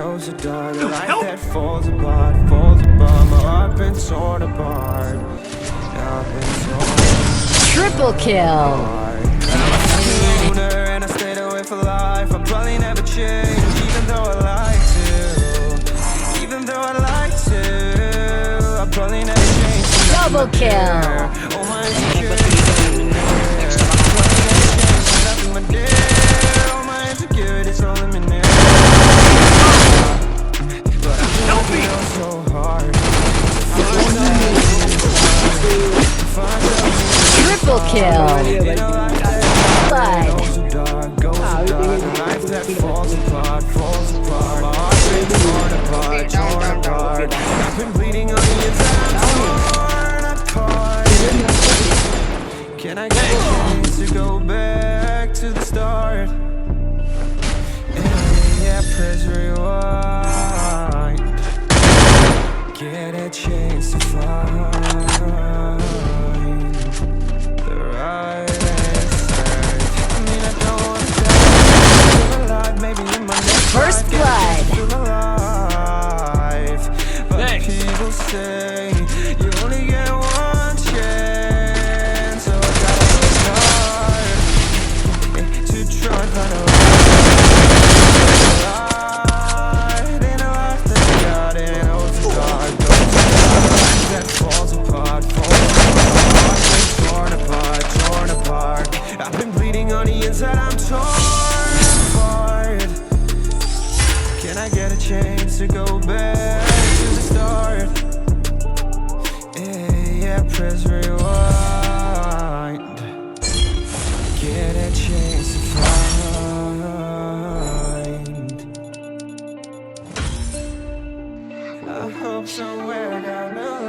knows the dark, a life that falls apart, falls apart. My heart been torn apart. I've been torn apart. Triple kill. I'm a fucking loner and I stayed away for life. I'll probably never change, even though I like to. Even though I like to, I'll probably never change. Double kill. Oh my insecurities, nothing my dear. Oh my insecurities all in me now. But I'm trying so hard. Triple kill. Blood. Falls apart, falls apart. My heart's been torn apart, torn apart. I've been bleeding on the inside, torn apart. Can I get a chance to go back to the start? Yeah, press rewind. Get a chance to find the right answer. I mean, I don't want to die. Still alive, maybe in my next First life. blood. Still alive. But people say you only get one chance. So I gotta work hard to try and find a light in a life that's got it. Oh, it's dark, that falls apart, falls apart. Torn apart, torn apart. I've been bleeding on the inside, I'm torn apart. Can I get a chance to go back to the start? Yeah, press rewind. Get a chance to find. I hope somewhere down the line